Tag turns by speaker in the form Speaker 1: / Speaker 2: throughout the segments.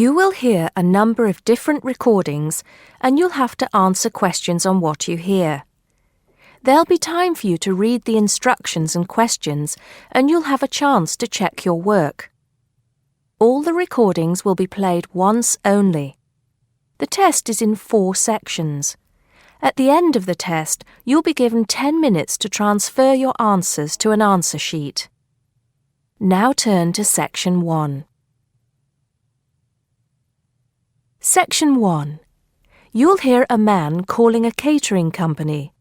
Speaker 1: You will hear a number of different recordings and you'll have to answer questions on what you hear. There'll be time for you to read the instructions and questions and you'll have a chance to check your work. All the recordings will be played once only. The test is in 4 sections. At the end of the test, you'll be given 10 minutes to transfer your answers to an answer sheet. Now turn to Section 1. Section 1. You'll hear a man calling a catering company.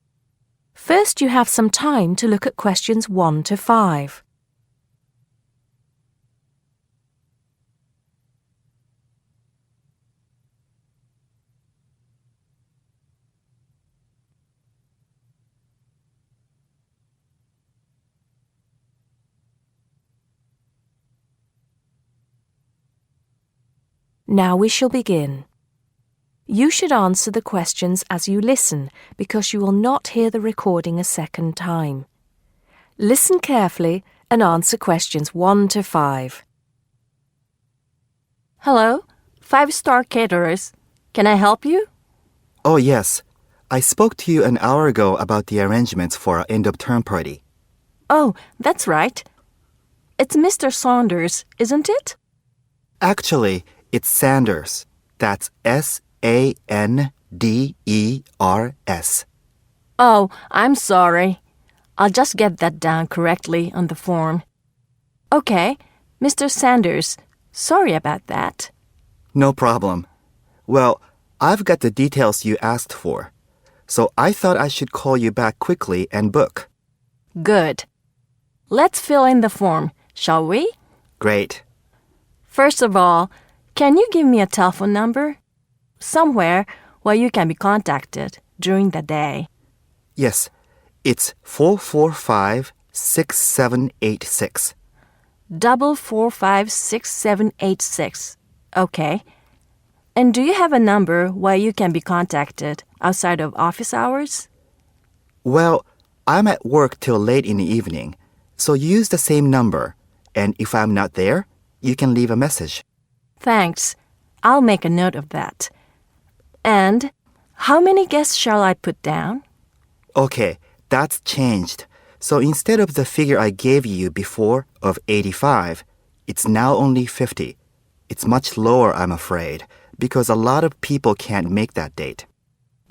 Speaker 1: First, you have some time to look at questions 1 to 5. Now we shall begin. You should answer the questions as you listen because you will not hear the recording a second time. Listen carefully and answer questions 1 to 5.
Speaker 2: Hello, 5-star caterers. Can I help you?
Speaker 3: Oh, yes. I spoke to you an hour ago about the arrangements for our end-of-term party.
Speaker 2: Oh, that's right. It's Mr. Saunders, isn't it?
Speaker 3: Actually, it's Sanders. That's S-A-N-D-E-R-S.
Speaker 2: Oh, I'm sorry. I'll just get that down correctly on the form. Okay, Mr. Sanders, sorry about that.
Speaker 3: No problem. Well, I've got the details you asked for, so I thought I should call you back quickly and book.
Speaker 2: Good. Let's fill in the form, shall we?
Speaker 3: Great.
Speaker 2: First of all, can you give me a telephone number? Somewhere where you can be contacted during the day.
Speaker 3: Yes, it's 445-6786.
Speaker 2: 445-6786. Okay. And do you have a number where you can be contacted outside of office hours?
Speaker 3: Well, I'm at work till late in the evening, so use the same number, and if I'm not there, you can leave a message.
Speaker 2: Thanks. I'll make a note of that. And how many guests shall I put down?
Speaker 3: Okay, that's changed. So instead of the figure I gave you before of 85, it's now only 50. It's much lower, I'm afraid, because a lot of people can't make that date.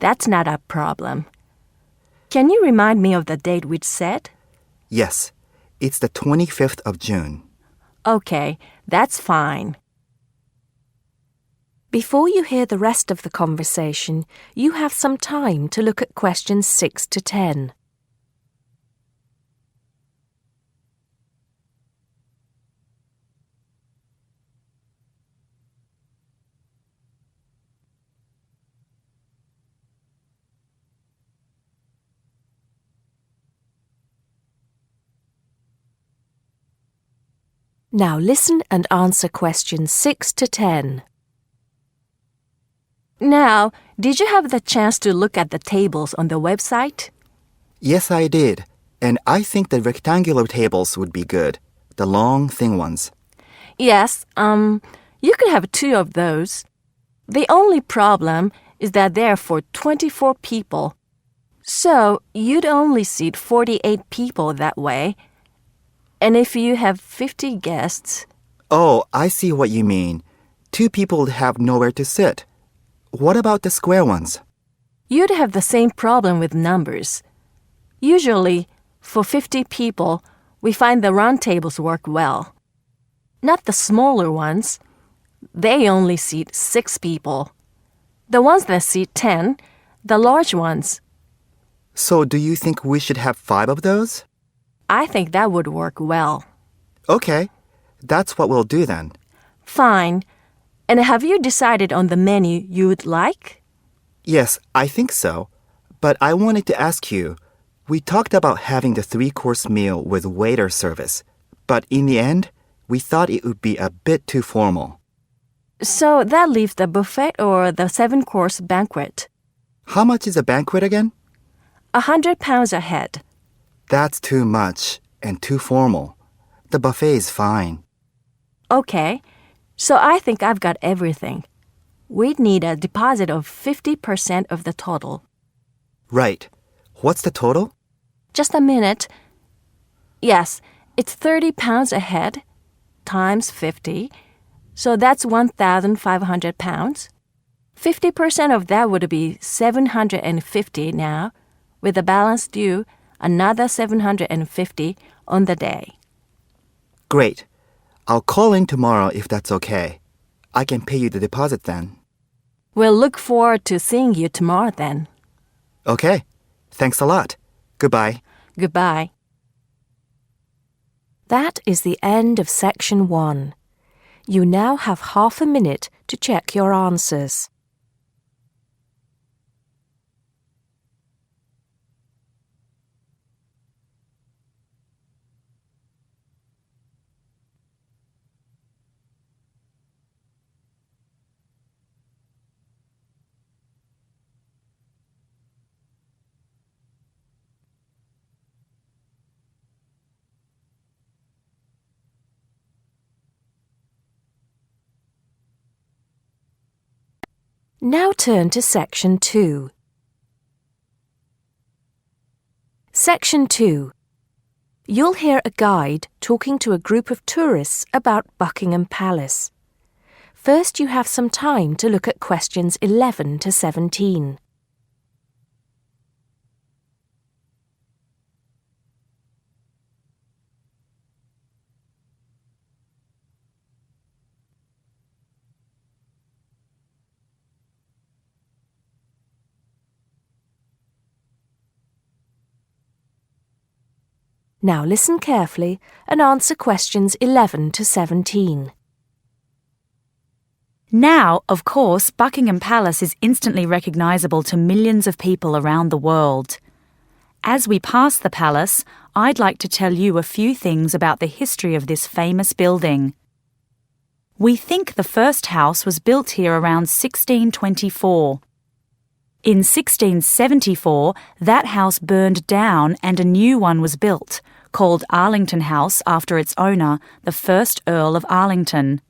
Speaker 2: That's not a problem. Can you remind me of the date we'd set?
Speaker 3: Yes, it's the 25th of June.
Speaker 2: Okay, that's fine.
Speaker 1: Before you hear the rest of the conversation, you have some time to look at questions 6 to 10. Now listen and answer questions 6 to 10.
Speaker 2: Now, did you have the chance to look at the tables on the website?
Speaker 3: Yes, I did. And I think the rectangular tables would be good. The long, thin ones.
Speaker 2: Yes, you could have 2 of those. The only problem is that they're for 24 people. So, you'd only seat 48 people that way. And if you have 50 guests...
Speaker 3: Oh, I see what you mean. 2 people would have nowhere to sit. What about the square ones?
Speaker 2: You'd have the same problem with numbers. Usually, for 50 people, we find the round tables work well. Not the smaller ones. They only seat 6 people. The ones that seat 10, the large ones.
Speaker 3: So do you think we should have 5 of those?
Speaker 2: I think that would work well.
Speaker 3: Okay, that's what we'll do then.
Speaker 2: Fine. And have you decided on the menu you would like?
Speaker 3: Yes, I think so. But I wanted to ask you, we talked about having the 3-course meal with waiter service, but in the end, we thought it would be a bit too formal.
Speaker 2: So that leaves the buffet or the 7-course banquet.
Speaker 3: How much is a banquet again?
Speaker 2: £100 a head.
Speaker 3: That's too much and too formal. The buffet is fine.
Speaker 2: Okay. So I think I've got everything. We'd need a deposit of 50% of the total.
Speaker 3: Right. What's the total?
Speaker 2: Just a minute. Yes, it's £30 a head times 50. So that's 1,500 pounds. 50% of that would be 750 now, with the balance due another 750 on the day.
Speaker 3: Great. I'll call in tomorrow if that's okay. I can pay you the deposit then.
Speaker 2: We'll look forward to seeing you tomorrow then.
Speaker 3: Okay. Thanks a lot. Goodbye.
Speaker 2: Goodbye.
Speaker 1: That is the end of section 1. You now have half a minute to check your answers. Now turn to section 2. Section 2. You'll hear a guide talking to a group of tourists about Buckingham Palace. First, you have some time to look at questions 11 to 17. Now listen carefully and answer questions 11 to 17.
Speaker 4: Now, of course, Buckingham Palace is instantly recognisable to millions of people around the world. As we pass the palace, I'd like to tell you a few things about the history of this famous building. We think the first house was built here around 1624. In 1674, that house burned down and a new one was built, called Arlington House after its owner, the first Earl of Arlington.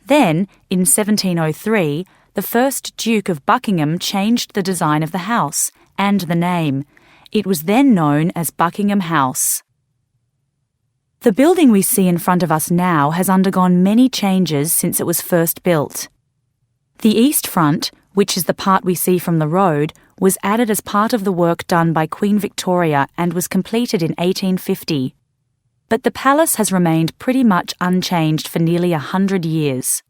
Speaker 4: Then, in 1703, the first Duke of Buckingham changed the design of the house and the name. It was then known as Buckingham House. The building we see in front of us now has undergone many changes since it was first built. The east front, which is the part we see from the road, was added as part of the work done by Queen Victoria and was completed in 1850. But the palace has remained pretty much unchanged for nearly 100 years.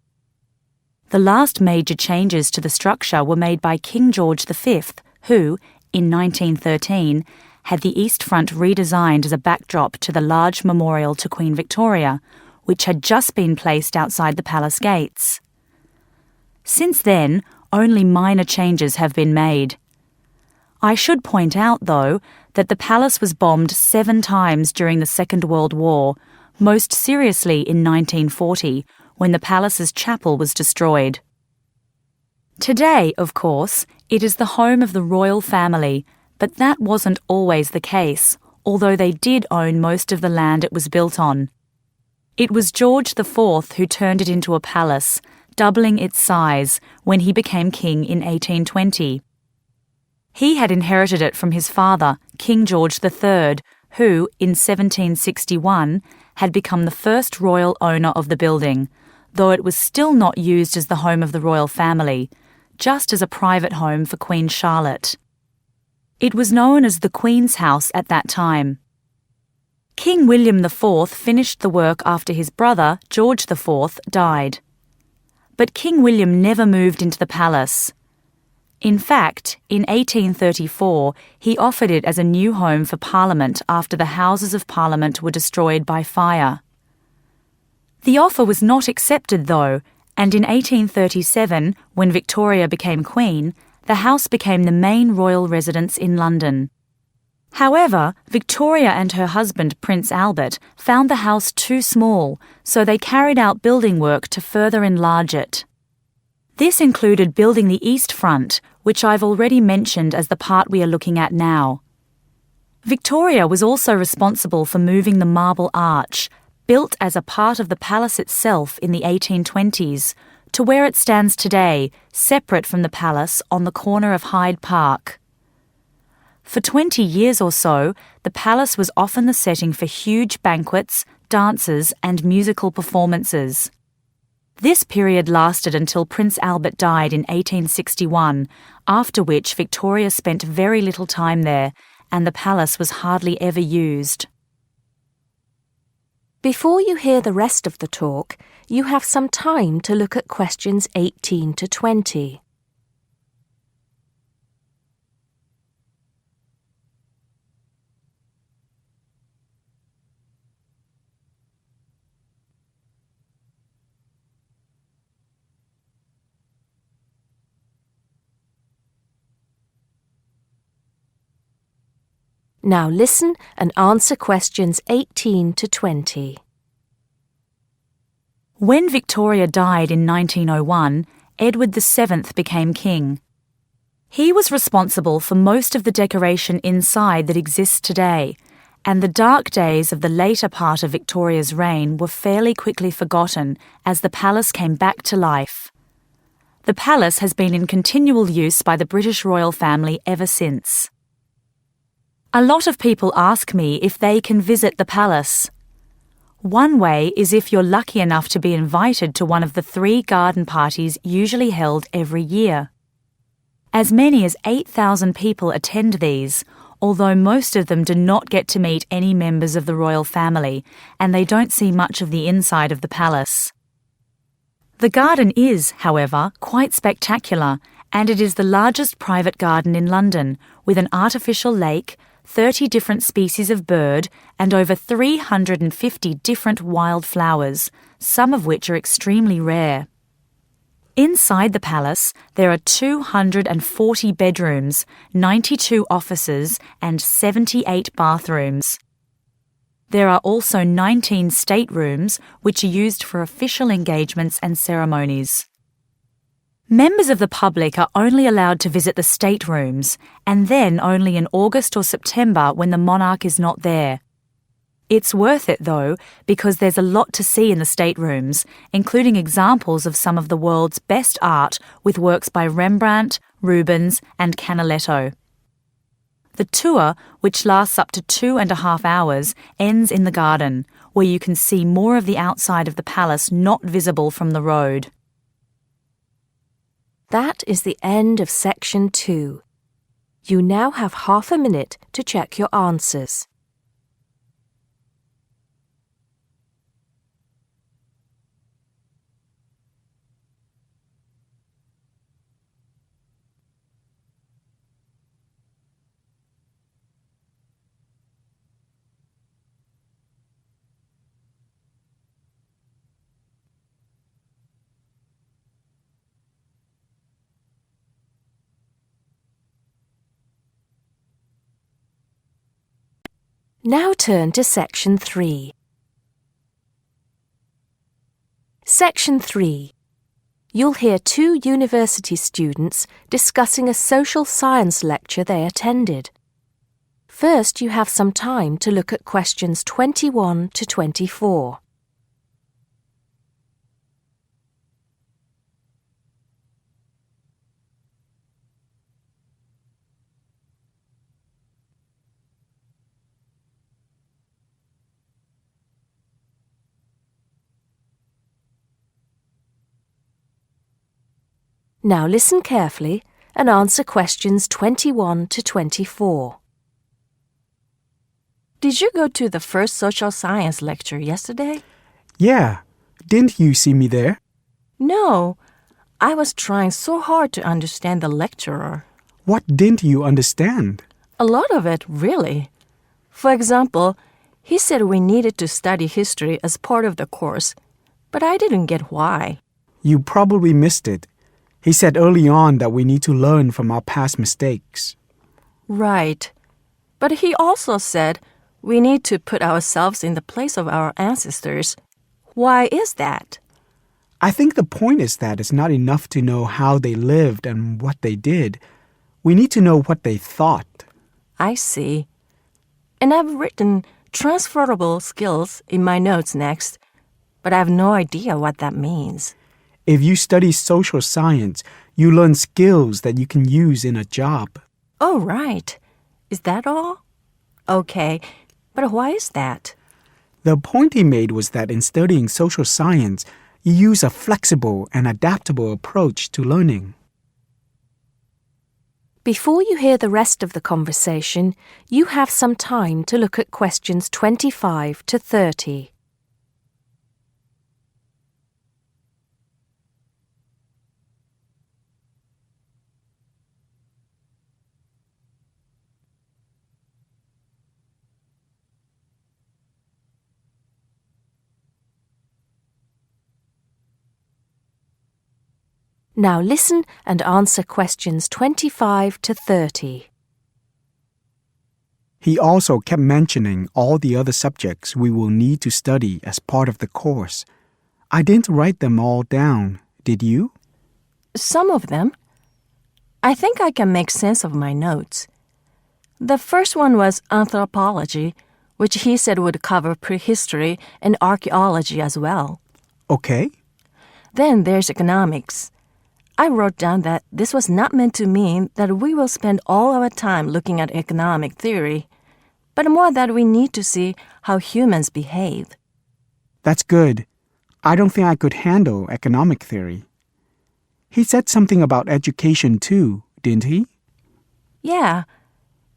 Speaker 4: The last major changes to the structure were made by King George V, who, in 1913, had the east front redesigned as a backdrop to the large memorial to Queen Victoria, which had just been placed outside the palace gates. Since then, only minor changes have been made. I should point out, though, that the palace was bombed 7 times during the Second World War, most seriously in 1940, when the palace's chapel was destroyed. Today, of course, it is the home of the royal family, but that wasn't always the case, although they did own most of the land it was built on. It was George IV who turned it into a palace, doubling its size when he became king in 1820. He had inherited it from his father, King George III, who, in 1761, had become the first royal owner of the building, though it was still not used as the home of the royal family, just as a private home for Queen Charlotte. It was known as the Queen's House at that time. King William IV finished the work after his brother, George IV, died. But King William never moved into the palace. In fact, in 1834, he offered it as a new home for Parliament after the Houses of Parliament were destroyed by fire. The offer was not accepted, though, and in 1837, when Victoria became Queen, the house became the main royal residence in London. However, Victoria and her husband, Prince Albert, found the house too small, so they carried out building work to further enlarge it. This included building the east front, which I've already mentioned as the part we are looking at now. Victoria was also responsible for moving the Marble Arch, built as a part of the palace itself in the 1820s, to where it stands today, separate from the palace on the corner of Hyde Park. For 20 years or so, the palace was often the setting for huge banquets, dances, and musical performances. This period lasted until Prince Albert died in 1861, after which Victoria spent very little time there, and the palace was hardly ever used.
Speaker 1: Before you hear the rest of the talk, you have some time to look at questions 18 to 20. Now listen and answer questions 18 to 20.
Speaker 4: When Victoria died in 1901, Edward VII became king. He was responsible for most of the decoration inside that exists today, and the dark days of the later part of Victoria's reign were fairly quickly forgotten as the palace came back to life. The palace has been in continual use by the British royal family ever since. A lot of people ask me if they can visit the palace. One way is if you're lucky enough to be invited to one of the 3 garden parties usually held every year. As many as 8,000 people attend these, although most of them do not get to meet any members of the royal family, and they don't see much of the inside of the palace. The garden is, however, quite spectacular, and it is the largest private garden in London, with an artificial lake, 30 different species of bird, and over 350 different wild flowers, some of which are extremely rare. Inside the palace, there are 240 bedrooms, 92 offices, and 78 bathrooms. There are also 19 staterooms, which are used for official engagements and ceremonies. Members of the public are only allowed to visit the staterooms, and then only in August or September when the monarch is not there. It's worth it, though, because there's a lot to see in the staterooms, including examples of some of the world's best art with works by Rembrandt, Rubens, and Canaletto. The tour, which lasts up to 2.5 hours, ends in the garden, where you can see more of the outside of the palace not visible from the road.
Speaker 1: That is the end of section 2. You now have half a minute to check your answers. Now turn to Section 3. Section 3. You'll hear 2 university students discussing a social science lecture they attended. First, you have some time to look at questions 21 to 24. Now listen carefully and answer questions 21 to 24.
Speaker 2: Did you go to the first social science lecture yesterday?
Speaker 5: Yeah. Didn't you see me there?
Speaker 2: No. I was trying so hard to understand the lecturer.
Speaker 5: What didn't you understand?
Speaker 2: A lot of it, really. For example, he said we needed to study history as part of the course, but I didn't get why.
Speaker 5: You probably missed it. He said early on that we need to learn from our past mistakes.
Speaker 2: Right. But he also said we need to put ourselves in the place of our ancestors. Why is that?
Speaker 5: I think the point is that it's not enough to know how they lived and what they did. We need to know what they thought.
Speaker 2: I see. And I've written transferable skills in my notes next, but I have no idea what that means.
Speaker 5: If you study social science, you learn skills that you can use in a job.
Speaker 2: Oh, right. Is that all? Okay, but why is that?
Speaker 5: The point he made was that in studying social science, you use a flexible and adaptable approach to learning.
Speaker 1: Before you hear the rest of the conversation, you have some time to look at questions 25 to 30. Now listen and answer questions 25 to 30.
Speaker 5: He also kept mentioning all the other subjects we will need to study as part of the course. I didn't write them all down, did you?
Speaker 2: Some of them. I think I can make sense of my notes. The first one was Anthropology, which he said would cover prehistory and archaeology as well.
Speaker 5: Okay.
Speaker 2: Then there's economics. I wrote down that this was not meant to mean that we will spend all our time looking at economic theory, but more that we need to see how humans behave.
Speaker 5: That's good. I don't think I could handle economic theory. He said something about education too, didn't he?
Speaker 2: Yeah.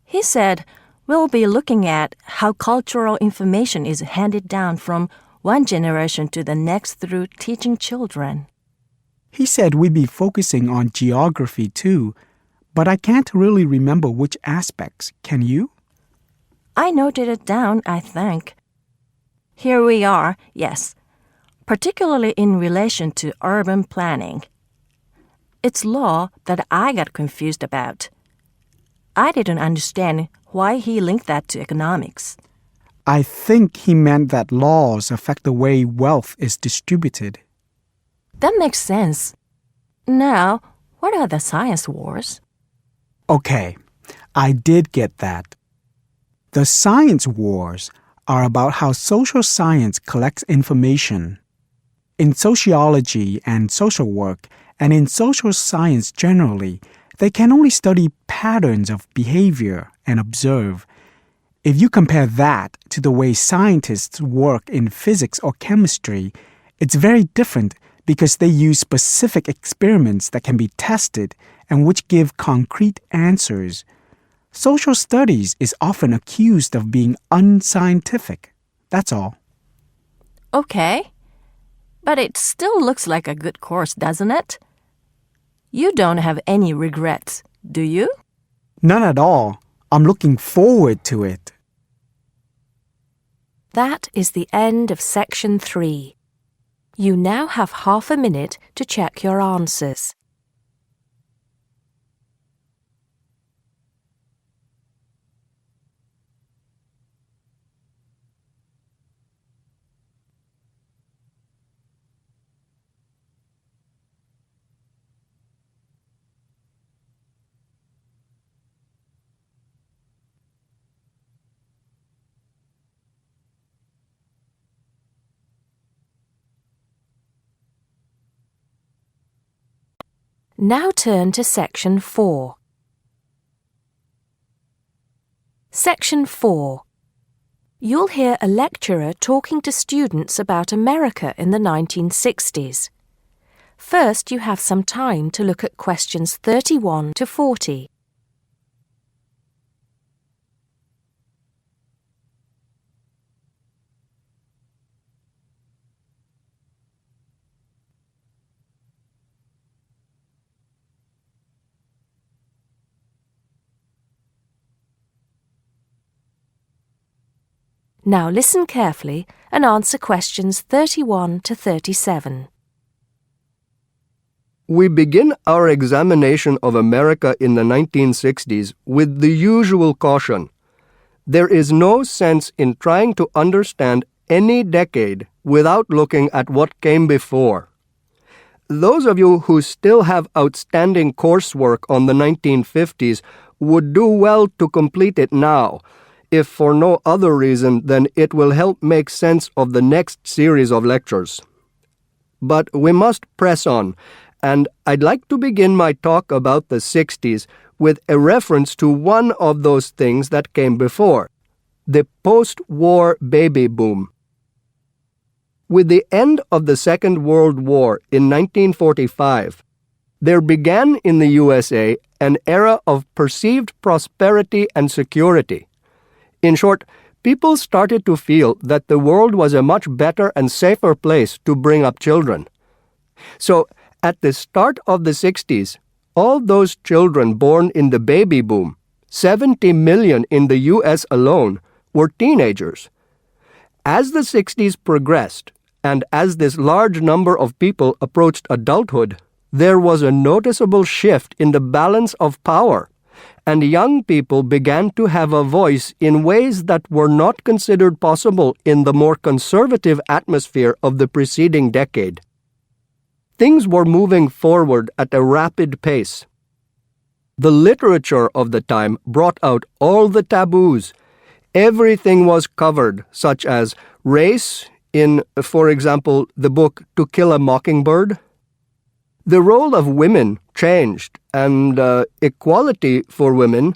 Speaker 2: He said we'll be looking at how cultural information is handed down from one generation to the next through teaching children.
Speaker 5: He said we'd be focusing on geography too, but I can't really remember which aspects. Can you?
Speaker 2: I noted it down, I think. Here we are, yes, particularly in relation to urban planning. It's law that I got confused about. I didn't understand why he linked that to economics.
Speaker 5: I think he meant that laws affect the way wealth is distributed.
Speaker 2: That makes sense. Now, what are the science wars?
Speaker 5: Okay, I did get that. The science wars are about how social science collects information. In sociology and social work, and in social science generally, they can only study patterns of behavior and observe. If you compare that to the way scientists work in physics or chemistry, it's very different because they use specific experiments that can be tested and which give concrete answers. Social studies is often accused of being unscientific. That's all.
Speaker 2: Okay. But it still looks like a good course, doesn't it? You don't have any regrets, do you?
Speaker 5: None at all. I'm looking forward to it.
Speaker 1: That is the end of section 3. You now have half a minute to check your answers. Now turn to section 4. Section 4. You'll hear a lecturer talking to students about America in the 1960s. First, you have some time to look at questions 31 to 40. Now listen carefully and answer questions 31 to 37.
Speaker 6: We begin our examination of America in the 1960s with the usual caution. There is no sense in trying to understand any decade without looking at what came before. Those of you who still have outstanding coursework on the 1950s would do well to complete it now. if for no other reason than it will help make sense of the next series of lectures. But we must press on, and I'd like to begin my talk about the 60s with a reference to one of those things that came before, the post-war baby boom. With the end of the Second World War in 1945, there began in the USA an era of perceived prosperity and security. In short, people started to feel that the world was a much better and safer place to bring up children. So, at the start of the 60s, all those children born in the baby boom, 70 million in the US alone, were teenagers. As the 60s progressed, and as this large number of people approached adulthood, there was a noticeable shift in the balance of power, and young people began to have a voice in ways that were not considered possible in the more conservative atmosphere of the preceding decade. Things were moving forward at a rapid pace. The literature of the time brought out all the taboos. Everything was covered, such as race in, for example, the book To Kill a Mockingbird. The role of women changed, and equality for women,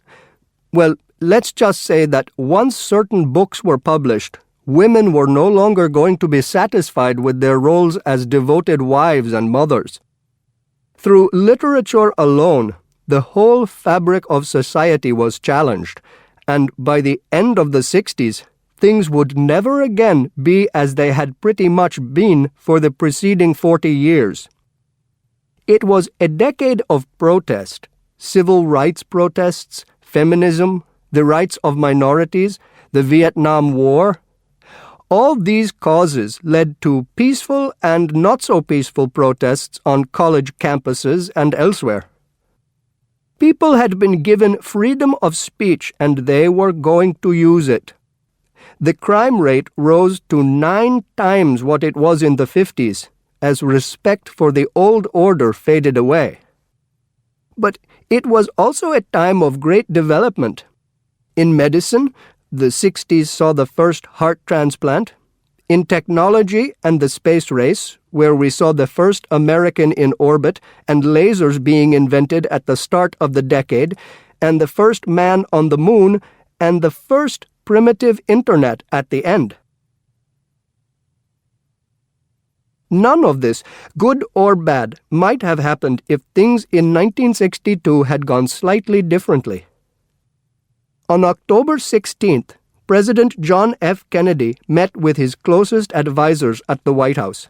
Speaker 6: well, let's just say that once certain books were published, women were no longer going to be satisfied with their roles as devoted wives and mothers. Through literature alone, the whole fabric of society was challenged, and by the end of the 60s, things would never again be as they had pretty much been for the preceding 40 years. It was a decade of protest, civil rights protests, feminism, the rights of minorities, the Vietnam War. All these causes led to peaceful and not-so-peaceful protests on college campuses and elsewhere. People had been given freedom of speech, and they were going to use it. The crime rate rose to 9 times what it was in the 50s, as respect for the old order faded away. But it was also a time of great development. In medicine, the 60s saw the first heart transplant. In technology and the space race, where we saw the first American in orbit and lasers being invented at the start of the decade, and the first man on the moon, and the first primitive internet at the end. None of this, good or bad, might have happened if things in 1962 had gone slightly differently. On October 16th, President John F. Kennedy met with his closest advisors at the White House.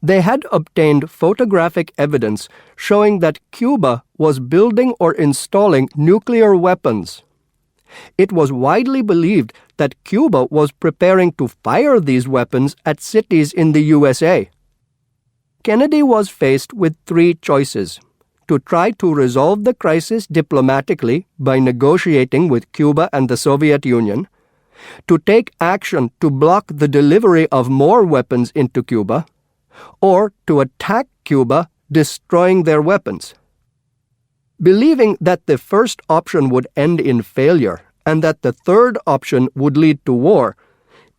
Speaker 6: They had obtained photographic evidence showing that Cuba was building or installing nuclear weapons. It was widely believed that Cuba was preparing to fire these weapons at cities in the USA. Kennedy was faced with 3 choices: to try to resolve the crisis diplomatically by negotiating with Cuba and the Soviet Union, to take action to block the delivery of more weapons into Cuba, or to attack Cuba, destroying their weapons. Believing that the first option would end in failure and that the third option would lead to war,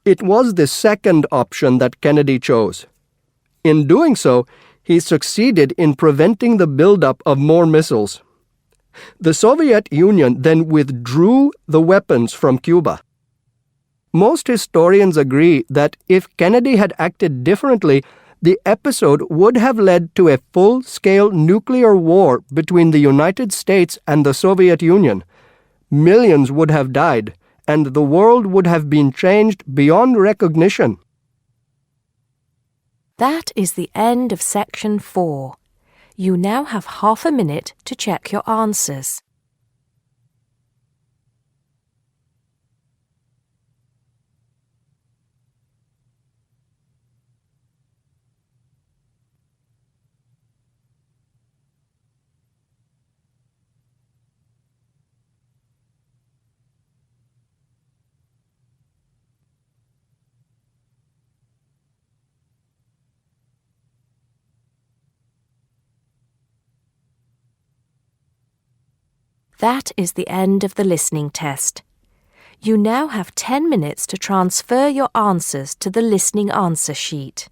Speaker 6: it was the second option that Kennedy chose. In doing so, he succeeded in preventing the buildup of more missiles. The Soviet Union then withdrew the weapons from Cuba. Most historians agree that if Kennedy had acted differently, the episode would have led to a full-scale nuclear war between the United States and the Soviet Union. Millions would have died, and the world would have been changed beyond recognition.
Speaker 1: That is the end of section 4. You now have half a minute to check your answers. That is the end of the listening test. You now have 10 minutes to transfer your answers to the listening answer sheet.